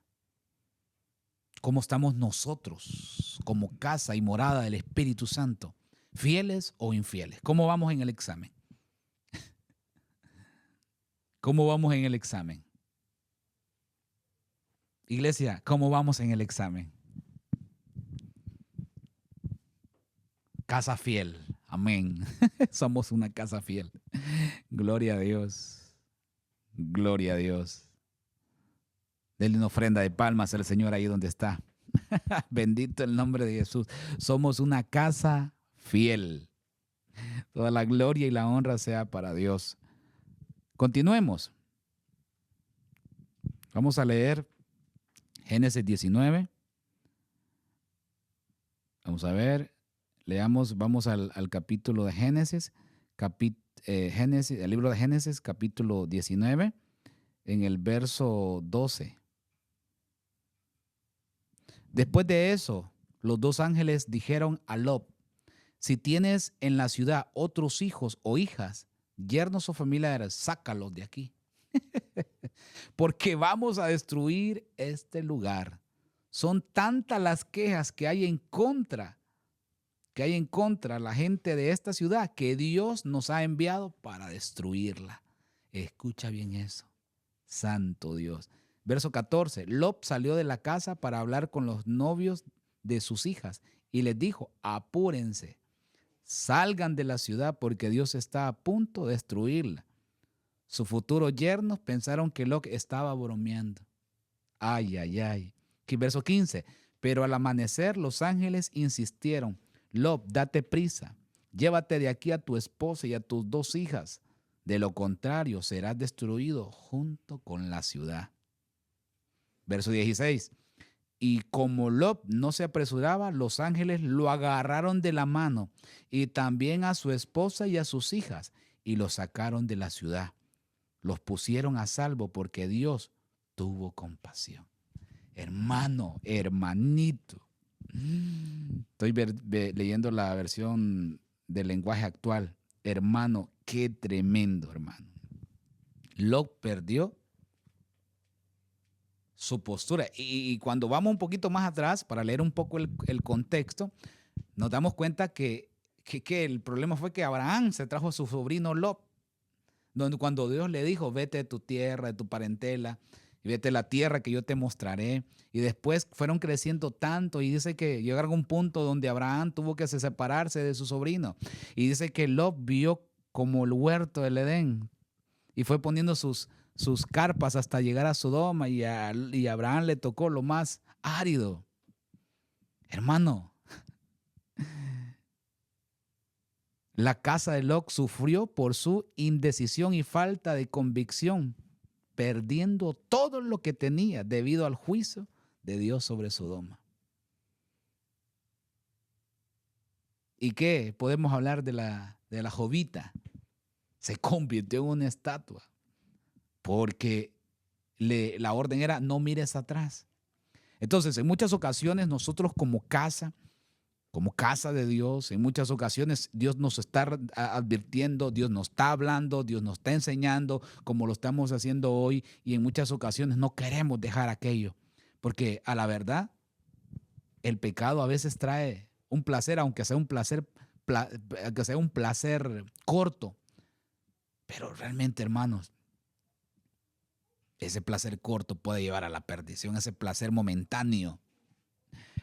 ¿Cómo estamos nosotros como casa y morada del Espíritu Santo? ¿Fieles o infieles? ¿Cómo vamos en el examen? ¿Cómo vamos en el examen? Iglesia, ¿cómo vamos en el examen? Casa fiel. Amén. Somos una casa fiel. Gloria a Dios. Gloria a Dios. Denle una ofrenda de palmas al Señor ahí donde está. Bendito el nombre de Jesús. Somos una casa fiel. Toda la gloria y la honra sea para Dios. Continuemos. Vamos a leer Génesis 19. Vamos a ver. Leamos, vamos al capítulo de Génesis. El libro de Génesis, capítulo 19, en el verso 12. Después de eso, los dos ángeles dijeron a Lot: si tienes en la ciudad otros hijos o hijas, yernos o familiares, sácalos de aquí. Porque vamos a destruir este lugar. Son tantas las quejas que hay en contra la gente de esta ciudad, que Dios nos ha enviado para destruirla. Escucha bien eso. Santo Dios. Verso 14. Lot salió de la casa para hablar con los novios de sus hijas y les dijo: apúrense, salgan de la ciudad porque Dios está a punto de destruirla. Sus futuros yernos pensaron que Lot estaba bromeando. Ay, ay, ay. Verso 15. Pero al amanecer los ángeles insistieron: Lot, date prisa, llévate de aquí a tu esposa y a tus dos hijas. De lo contrario, serás destruido junto con la ciudad. Verso 16. Y como Lot no se apresuraba, los ángeles lo agarraron de la mano y también a su esposa y a sus hijas y los sacaron de la ciudad. Los pusieron a salvo porque Dios tuvo compasión. Hermano, hermanito. Estoy leyendo la versión del lenguaje actual. Hermano, qué tremendo, hermano. Lot perdió su postura. Y cuando vamos un poquito más atrás, para leer un poco el contexto, nos damos cuenta que el problema fue que Abraham se trajo a su sobrino Lot, donde cuando Dios le dijo: vete de tu tierra, de tu parentela, y vete a la tierra que yo te mostraré. Y después fueron creciendo tanto y dice que llegaron a un punto donde Abraham tuvo que separarse de su sobrino. Y dice que Lot vio como el huerto del Edén y fue poniendo sus carpas hasta llegar a Sodoma, y a Abraham le tocó lo más árido. Hermano, la casa de Lot sufrió por su indecisión y falta de convicción, perdiendo todo lo que tenía debido al juicio de Dios sobre Sodoma. ¿Y qué? Podemos hablar de la jovita. Se convirtió en una estatua porque la orden era: no mires atrás. Entonces, en muchas ocasiones nosotros como casa como casa de Dios. En muchas ocasiones Dios nos está advirtiendo, Dios nos está hablando, Dios nos está enseñando como lo estamos haciendo hoy, y en muchas ocasiones no queremos dejar aquello, porque a la verdad el pecado a veces trae un placer, aunque sea un placer, aunque sea un placer corto, pero realmente, hermanos, ese placer corto puede llevar a la perdición, ese placer momentáneo.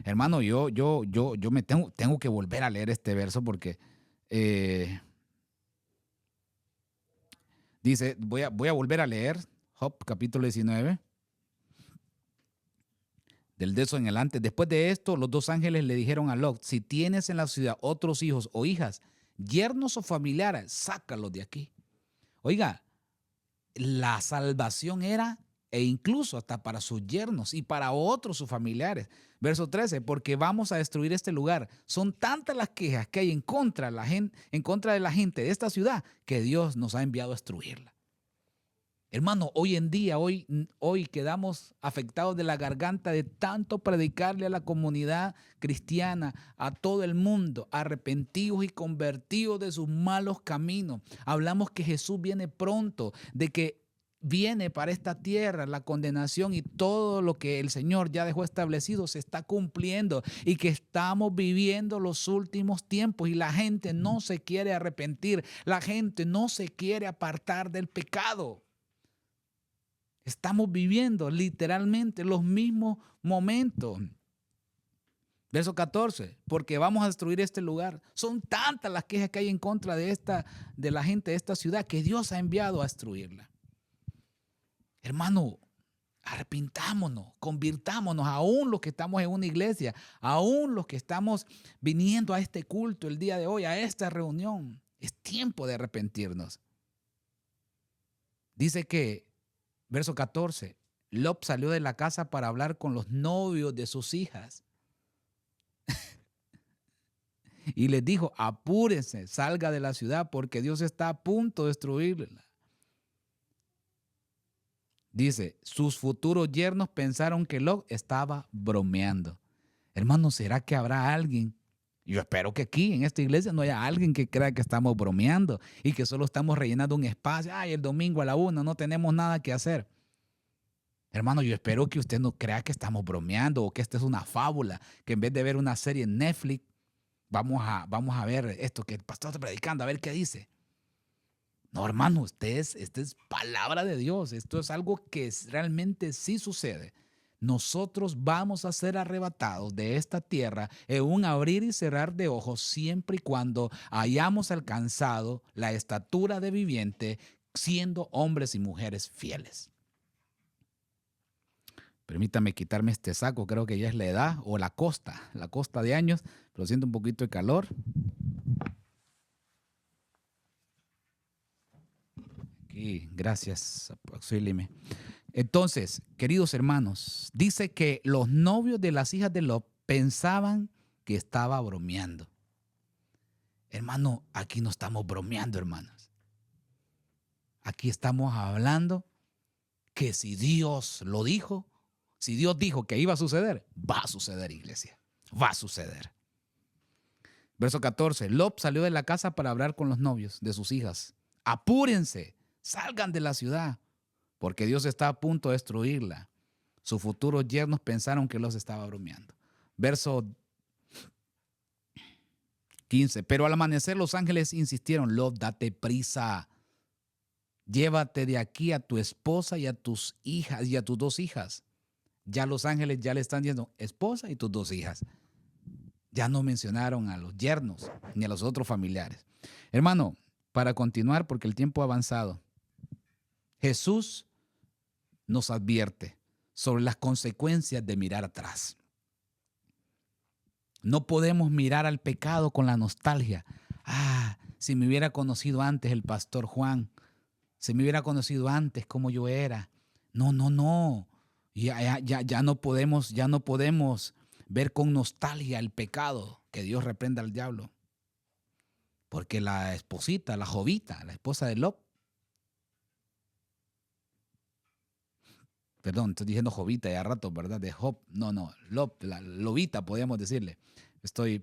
Hermano, yo me tengo que volver a leer este verso porque dice, voy a volver a leer Job capítulo 19, del de eso en adelante. Después de esto, los dos ángeles le dijeron a Lot: si tienes en la ciudad otros hijos o hijas, yernos o familiares, sácalos de aquí. Oiga, la salvación era, e incluso hasta para sus yernos y para otros sus familiares. Verso 13, porque vamos a destruir este lugar. Son tantas las quejas que hay en contra de la gente de esta ciudad, que Dios nos ha enviado a destruirla. Hermano, hoy en día, hoy quedamos afectados de la garganta de tanto predicarle a la comunidad cristiana, a todo el mundo, arrepentidos y convertidos de sus malos caminos. Hablamos que Jesús viene pronto, de que viene para esta tierra la condenación, y todo lo que el Señor ya dejó establecido se está cumpliendo, y que estamos viviendo los últimos tiempos y la gente no se quiere arrepentir, la gente no se quiere apartar del pecado. Estamos viviendo literalmente los mismos momentos. Verso 14, porque vamos a destruir este lugar. Son tantas las quejas que hay en contra de la gente de esta ciudad, que Dios ha enviado a destruirla. Hermano, arrepintámonos, convirtámonos, aún los que estamos en una iglesia, aún los que estamos viniendo a este culto el día de hoy, a esta reunión. Es tiempo de arrepentirnos. Dice que, verso 14, Lot salió de la casa para hablar con los novios de sus hijas. Y les dijo: apúrense, salga de la ciudad, porque Dios está a punto de destruirla. Dice, sus futuros yernos pensaron que Lot estaba bromeando. Hermano, ¿será que habrá alguien? Yo espero que aquí en esta iglesia no haya alguien que crea que estamos bromeando y que solo estamos rellenando un espacio. Ay, el domingo a la 1 no tenemos nada que hacer. Hermano, yo espero que usted no crea que estamos bromeando o que esta es una fábula, que en vez de ver una serie en Netflix, vamos a ver esto que el pastor está predicando, a ver qué dice. No, hermano, esta es palabra de Dios. Esto es algo que realmente sí sucede. Nosotros vamos a ser arrebatados de esta tierra en un abrir y cerrar de ojos, siempre y cuando hayamos alcanzado la estatura de viviente, siendo hombres y mujeres fieles. Permítame quitarme este saco, creo que ya es la edad o la costa de años, pero siento un poquito de calor. Aquí, gracias, auxílieme. Entonces, queridos hermanos, dice que los novios de las hijas de Lot pensaban que estaba bromeando. Hermano, aquí no estamos bromeando, hermanos. Aquí estamos hablando que si Dios lo dijo, si Dios dijo que iba a suceder, va a suceder, iglesia. Va a suceder. Verso 14. Lot salió de la casa para hablar con los novios de sus hijas. Apúrense, salgan de la ciudad, porque Dios está a punto de destruirla. Sus futuros yernos pensaron que los estaba bromeando. Verso 15. Pero al amanecer los ángeles insistieron: Lot, date prisa. Llévate de aquí a tu esposa y a tus hijas y a tus dos hijas. Ya los ángeles ya le están diciendo esposa y tus dos hijas. Ya no mencionaron a los yernos ni a los otros familiares. Hermano, para continuar, porque el tiempo ha avanzado, Jesús nos advierte sobre las consecuencias de mirar atrás. No podemos mirar al pecado con la nostalgia. Ah, si me hubiera conocido antes el pastor Juan, si me hubiera conocido antes cómo yo era. No. Ya no podemos ver con nostalgia el pecado. Que Dios reprenda al diablo. Porque la esposita, la Jovita, la esposa de Lot, perdón, estoy diciendo Jovita ya rato, ¿verdad? De Job, no, Lot, la lobita podríamos decirle.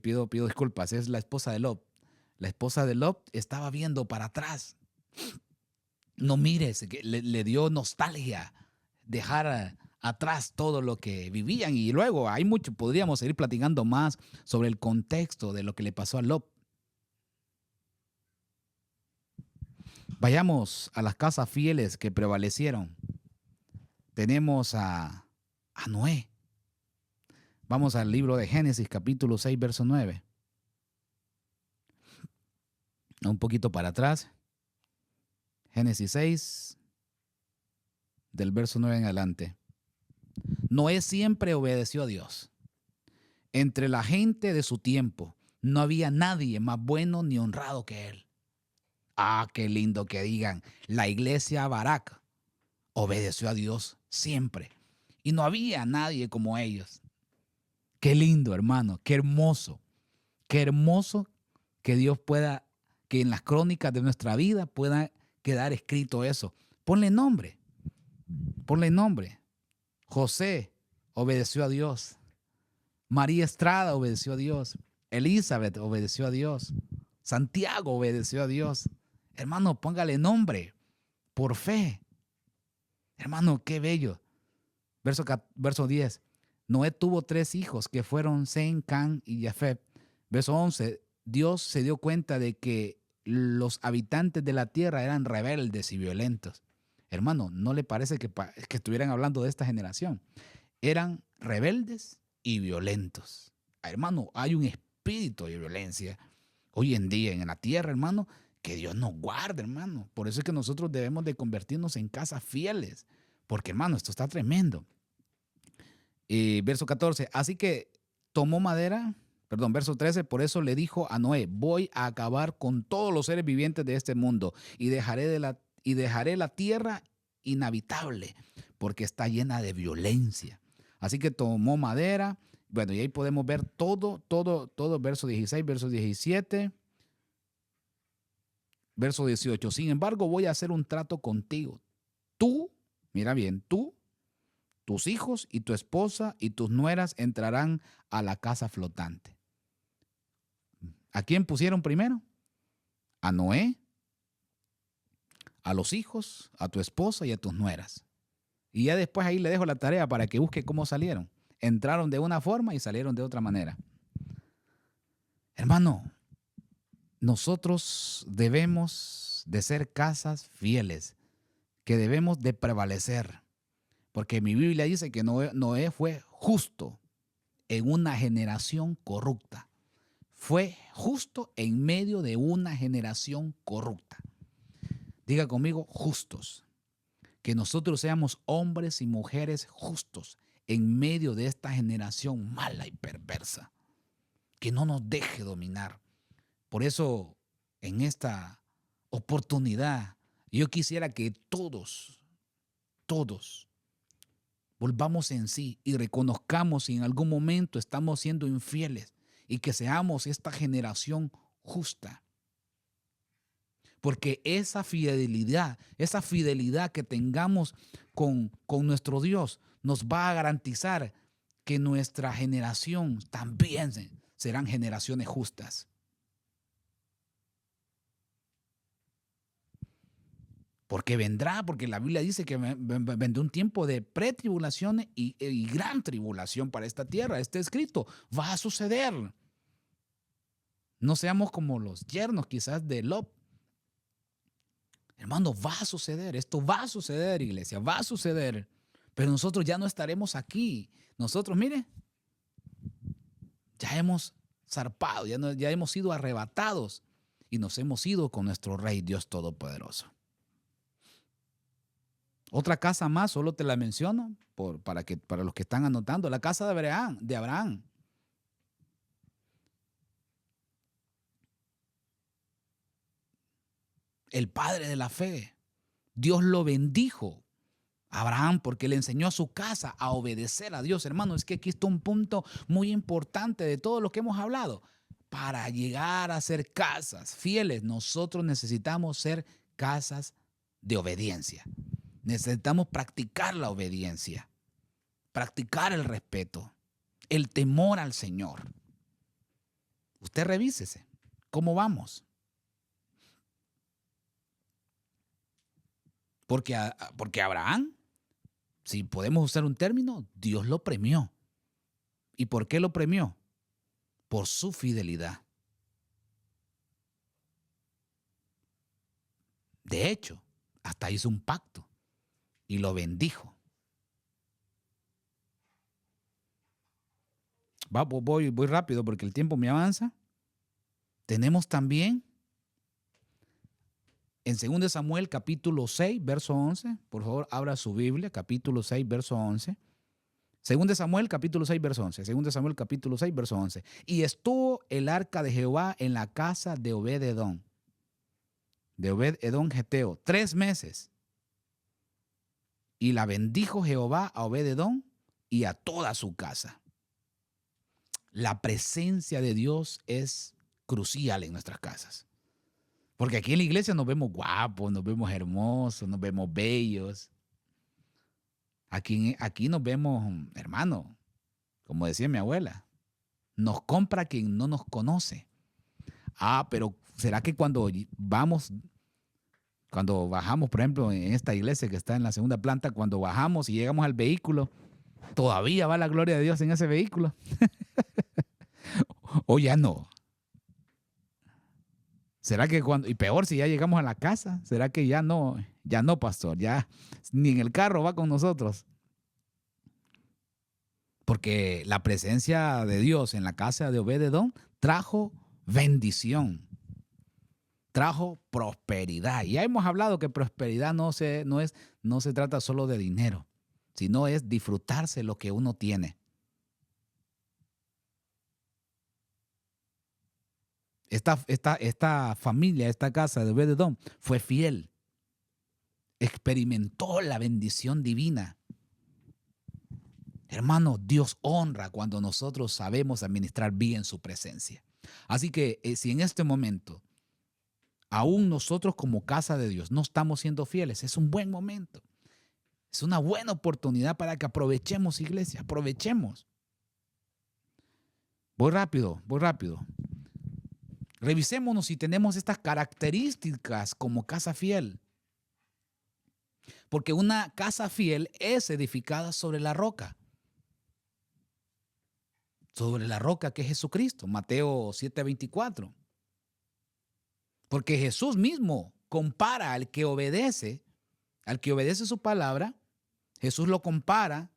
pido disculpas, es la esposa de Lot. La esposa de Lot estaba viendo para atrás. No mires, que le dio nostalgia dejar atrás todo lo que vivían. Y luego hay mucho, podríamos seguir platicando más sobre el contexto de lo que le pasó a Lot. Vayamos a las casas fieles que prevalecieron. Tenemos a Noé. Vamos al libro de Génesis, capítulo 6, verso 9. Un poquito para atrás. Génesis 6, del verso 9 en adelante. Noé siempre obedeció a Dios. Entre la gente de su tiempo no había nadie más bueno ni honrado que él. Ah, qué lindo que digan. La iglesia Barak obedeció a Dios siempre. Y no había nadie como ellos. Qué lindo, hermano. Qué hermoso. Qué hermoso que Dios pueda, que en las crónicas de nuestra vida pueda quedar escrito eso. Ponle nombre. Ponle nombre. José obedeció a Dios. María Estrada obedeció a Dios. Elizabeth obedeció a Dios. Santiago obedeció a Dios. Hermano, póngale nombre por fe. Hermano, qué bello. Verso 10. Noé tuvo 3 hijos que fueron Sem, Cam y Jafet. Verso 11. Dios se dio cuenta de que los habitantes de la tierra eran rebeldes y violentos. Hermano, ¿no le parece que estuvieran hablando de esta generación? Eran rebeldes y violentos. Hermano, hay un espíritu de violencia hoy en día en la tierra, hermano, que Dios nos guarde, hermano. Por eso es que nosotros debemos de convertirnos en casas fieles. Porque, hermano, esto está tremendo. Verso 14. Así que tomó madera, verso 13. Por eso le dijo a Noé: voy a acabar con todos los seres vivientes de este mundo y dejaré la tierra inhabitable porque está llena de violencia. Así que tomó madera. Bueno, y ahí podemos ver todo, verso 16, verso 17. Verso 18. Sin embargo, voy a hacer un trato contigo. Tú, mira bien, tú, tus hijos y tu esposa y tus nueras entrarán a la casa flotante. ¿A quién pusieron primero? A Noé, a los hijos, a tu esposa y a tus nueras. Y ya después ahí le dejo la tarea para que busque cómo salieron. Entraron de una forma y salieron de otra manera. Hermano, nosotros debemos de ser casas fieles, que debemos de prevalecer. Porque mi Biblia dice que Noé fue justo en una generación corrupta. Fue justo en medio de una generación corrupta. Diga conmigo, justos. Que nosotros seamos hombres y mujeres justos en medio de esta generación mala y perversa. Que no nos deje dominar. Por eso, en esta oportunidad, yo quisiera que todos volvamos en sí y reconozcamos si en algún momento estamos siendo infieles y que seamos esta generación justa. Porque esa fidelidad que tengamos con nuestro Dios nos va a garantizar que nuestra generación también serán generaciones justas. Porque vendrá, porque la Biblia dice que vendrá un tiempo de pretribulación y gran tribulación para esta tierra. Está escrito, va a suceder. No seamos como los yernos quizás de Lot. Hermano, va a suceder, esto va a suceder, iglesia, va a suceder. Pero nosotros ya no estaremos aquí. Nosotros, mire, ya hemos zarpado, ya hemos sido arrebatados y nos hemos ido con nuestro Rey Dios Todopoderoso. Otra casa más, solo te la menciono para los que están anotando, la casa de Abraham. El padre de la fe. Dios lo bendijo a Abraham porque le enseñó a su casa a obedecer a Dios. Hermano, es que aquí está un punto muy importante de todo lo que hemos hablado. Para llegar a ser casas fieles, nosotros necesitamos ser casas de obediencia. Necesitamos practicar la obediencia, practicar el respeto, el temor al Señor. Usted revísese. ¿Cómo vamos? Porque Abraham, si podemos usar un término, Dios lo premió. ¿Y por qué lo premió? Por su fidelidad. De hecho, hasta hizo un pacto y lo bendijo. Voy rápido porque el tiempo me avanza. Tenemos también en 2 Samuel capítulo 6, verso 11. Por favor, abra su Biblia, capítulo 6, verso 11. 2 Samuel capítulo 6, verso 11. 2 Samuel capítulo 6, verso 11. Y estuvo el arca de Jehová en la casa de Obed-edom. De Obed-edom geteo, 3 meses. Y la bendijo Jehová a Obed-edom y a toda su casa. La presencia de Dios es crucial en nuestras casas. Porque aquí en la iglesia nos vemos guapos, nos vemos hermosos, nos vemos bellos. Aquí nos vemos, hermano, como decía mi abuela, nos compra quien no nos conoce. Pero ¿será que cuando bajamos, por ejemplo, en esta iglesia que está en la segunda planta, cuando bajamos y llegamos al vehículo, todavía va la gloria de Dios en ese vehículo? ¿O ya no? ¿Será que y peor si ya llegamos a la casa, será que ya no, pastor, ya ni en el carro va con nosotros? Porque la presencia de Dios en la casa de Obed-edom trajo bendición, trajo prosperidad. Y ya hemos hablado que prosperidad no se trata solo de dinero, sino es disfrutarse lo que uno tiene. Esta familia, esta casa de Obed-edom fue fiel. Experimentó la bendición divina. Hermano, Dios honra cuando nosotros sabemos administrar bien su presencia. Así que si en este momento aún nosotros como casa de Dios no estamos siendo fieles, es un buen momento. Es una buena oportunidad para que aprovechemos, iglesia, aprovechemos. Voy rápido. Revisémonos si tenemos estas características como casa fiel. Porque una casa fiel es edificada sobre la roca. Sobre la roca que es Jesucristo, Mateo 7:24. Porque Jesús mismo compara al que obedece su palabra, Jesús lo compara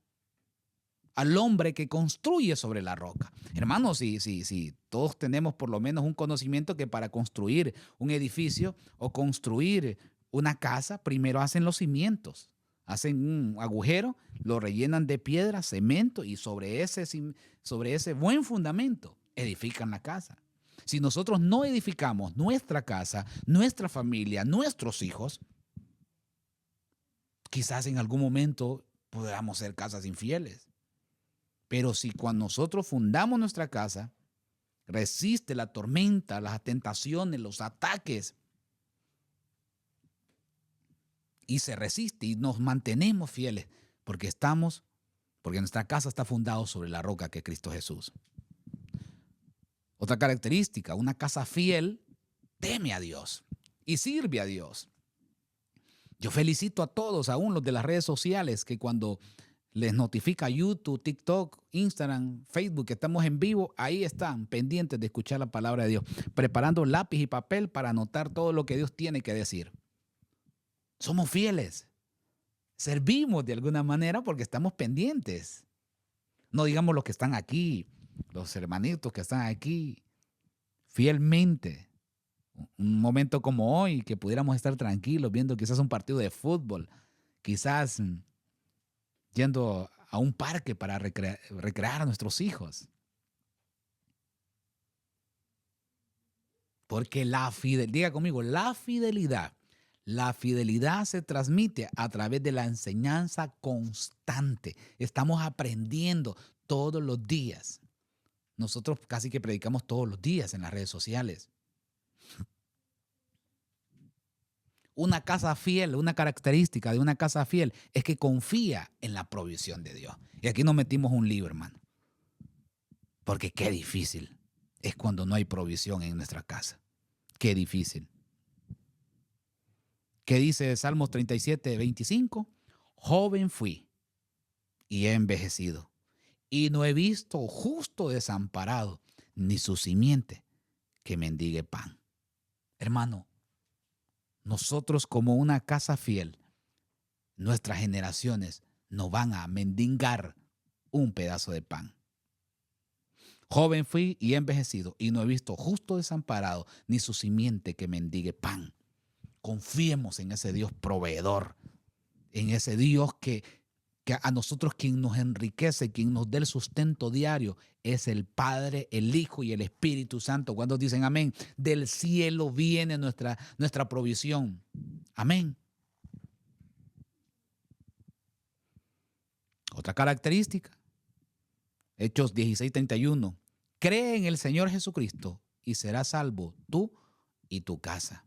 al hombre que construye sobre la roca. Hermanos, si todos tenemos por lo menos un conocimiento que para construir un edificio o construir una casa, primero hacen los cimientos. Hacen un agujero, lo rellenan de piedra, cemento y sobre ese buen fundamento edifican la casa. Si nosotros no edificamos nuestra casa, nuestra familia, nuestros hijos, quizás en algún momento podamos ser casas infieles. Pero si cuando nosotros fundamos nuestra casa, resiste la tormenta, las tentaciones, los ataques, y se resiste y nos mantenemos fieles porque nuestra casa está fundada sobre la roca que es Cristo Jesús. Otra característica, una casa fiel teme a Dios y sirve a Dios. Yo felicito a todos, aún los de las redes sociales, que cuando les notifica YouTube, TikTok, Instagram, Facebook, que estamos en vivo, ahí están pendientes de escuchar la palabra de Dios, preparando lápiz y papel para anotar todo lo que Dios tiene que decir. Somos fieles. Servimos de alguna manera porque estamos pendientes. No digamos los que están aquí, los hermanitos que están aquí, fielmente. Un momento como hoy, que pudiéramos estar tranquilos viendo quizás un partido de fútbol, quizás yendo a un parque para recrear a nuestros hijos. Porque diga conmigo, la fidelidad se transmite a través de la enseñanza constante. Estamos aprendiendo todos los días. Nosotros casi que predicamos todos los días en las redes sociales. Una casa fiel, una característica de una casa fiel es que confía en la provisión de Dios. Y aquí nos metimos un lío, hermano. Porque qué difícil. es cuando no hay provisión en nuestra casa. Qué difícil. ¿Qué dice Salmos 37:25? Joven fui y he envejecido, y no he visto justo desamparado, ni su simiente que mendigue pan. Hermano, nosotros como una casa fiel, nuestras generaciones no van a mendigar un pedazo de pan. Joven fui y he envejecido, y no he visto justo desamparado, ni su simiente que mendigue pan. Confiemos en ese Dios proveedor, en ese Dios que a nosotros quien nos enriquece, quien nos dé el sustento diario, es el Padre, el Hijo y el Espíritu Santo. Cuando dicen amén, del cielo viene nuestra provisión. Amén. Otra característica, Hechos 16:31. Cree en el Señor Jesucristo y serás salvo tú y tu casa.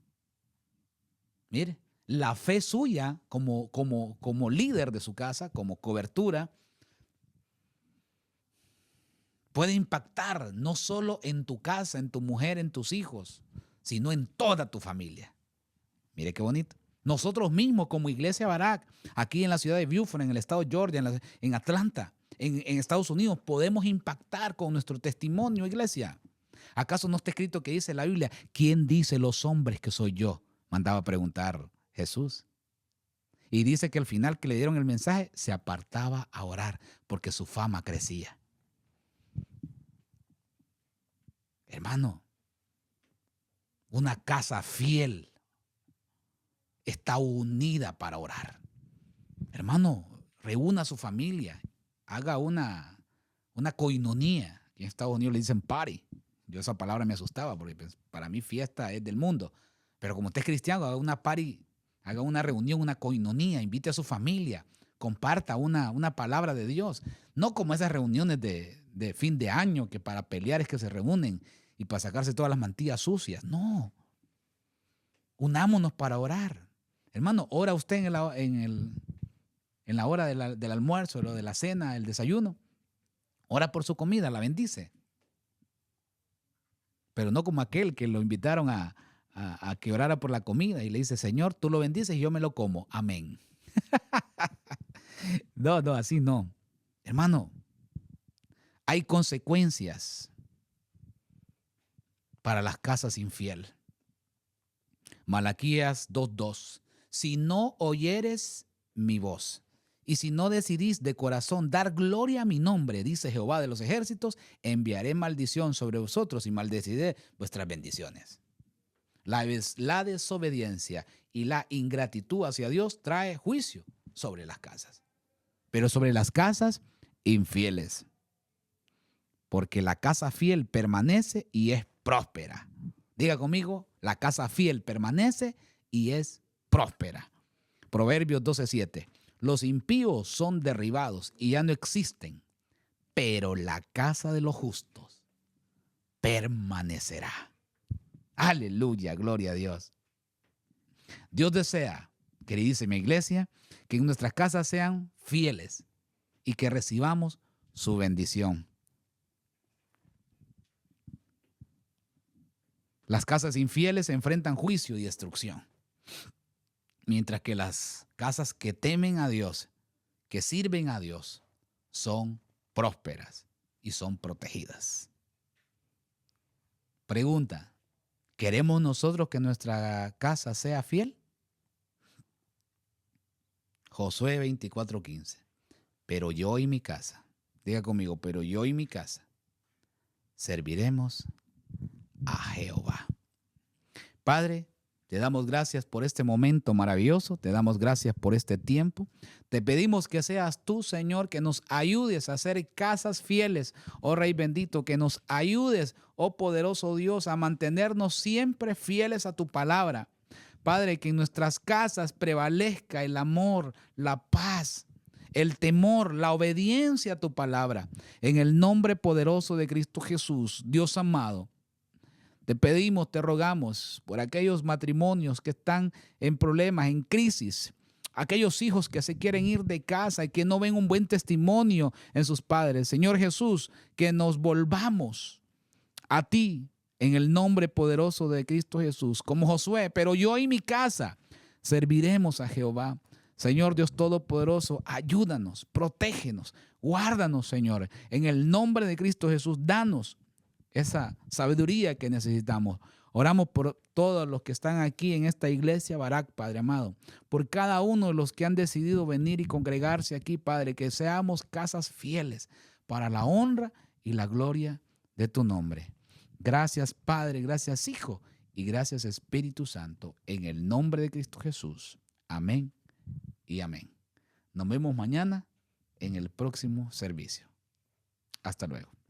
Mire, la fe suya como líder de su casa, como cobertura, puede impactar no solo en tu casa, en tu mujer, en tus hijos, sino en toda tu familia. Mire qué bonito. Nosotros mismos como Iglesia Barak, aquí en la ciudad de Beaufort, en el estado de Georgia, en Atlanta, en Estados Unidos, podemos impactar con nuestro testimonio, iglesia. ¿Acaso no está escrito que dice la Biblia, ¿quién dice los hombres que soy yo? Mandaba a preguntar Jesús. Y dice que al final que le dieron el mensaje, se apartaba a orar porque su fama crecía. Hermano, una casa fiel está unida para orar. Hermano, reúna a su familia, haga una coinonía. Aquí en Estados Unidos le dicen party. Yo esa palabra me asustaba porque para mí fiesta es del mundo. Pero como usted es cristiano, haga una party, haga una reunión, una coinonía, invite a su familia, comparta una palabra de Dios. No como esas reuniones de fin de año que para pelear es que se reúnen y para sacarse todas las mantillas sucias. No. Unámonos para orar. Hermano, ora usted en la hora del almuerzo, o de la cena, el desayuno. Ora por su comida, la bendice. Pero no como aquel que lo invitaron a que orara por la comida y le dice, Señor, tú lo bendices y yo me lo como. Amén. No, así no. Hermano, hay consecuencias para las casas infieles. Malaquías 2:2. Si no oyeres mi voz y si no decidís de corazón dar gloria a mi nombre, dice Jehová de los ejércitos, enviaré maldición sobre vosotros y maldeciré vuestras bendiciones. La desobediencia y la ingratitud hacia Dios trae juicio sobre las casas, pero sobre las casas infieles, porque la casa fiel permanece y es próspera. Diga conmigo, la casa fiel permanece y es próspera. Proverbios 12:7. Los impíos son derribados y ya no existen, pero la casa de los justos permanecerá. Aleluya, gloria a Dios. Dios desea, queridísima iglesia, que en nuestras casas sean fieles y que recibamos su bendición. Las casas infieles enfrentan juicio y destrucción, mientras que las casas que temen a Dios, que sirven a Dios, son prósperas y son protegidas. Pregunta, ¿queremos nosotros que nuestra casa sea fiel? Josué 24:15. Pero yo y mi casa, diga conmigo, pero yo y mi casa serviremos a Jehová. Padre, te damos gracias por este momento maravilloso, te damos gracias por este tiempo. Te pedimos que seas tú, Señor, que nos ayudes a hacer casas fieles, oh Rey bendito, que nos ayudes, oh poderoso Dios, a mantenernos siempre fieles a tu palabra. Padre, que en nuestras casas prevalezca el amor, la paz, el temor, la obediencia a tu palabra. En el nombre poderoso de Cristo Jesús, Dios amado, te pedimos, te rogamos por aquellos matrimonios que están en problemas, en crisis, aquellos hijos que se quieren ir de casa y que no ven un buen testimonio en sus padres. Señor Jesús, que nos volvamos a ti en el nombre poderoso de Cristo Jesús, como Josué, pero yo y mi casa serviremos a Jehová. Señor Dios Todopoderoso, ayúdanos, protégenos, guárdanos, Señor. En el nombre de Cristo Jesús, danos esa sabiduría que necesitamos. Oramos por todos los que están aquí en esta iglesia, Barak, Padre amado, por cada uno de los que han decidido venir y congregarse aquí, Padre, que seamos casas fieles para la honra y la gloria de tu nombre. Gracias, Padre, gracias, Hijo, y gracias, Espíritu Santo, en el nombre de Cristo Jesús. Amén y amén. Nos vemos mañana en el próximo servicio. Hasta luego.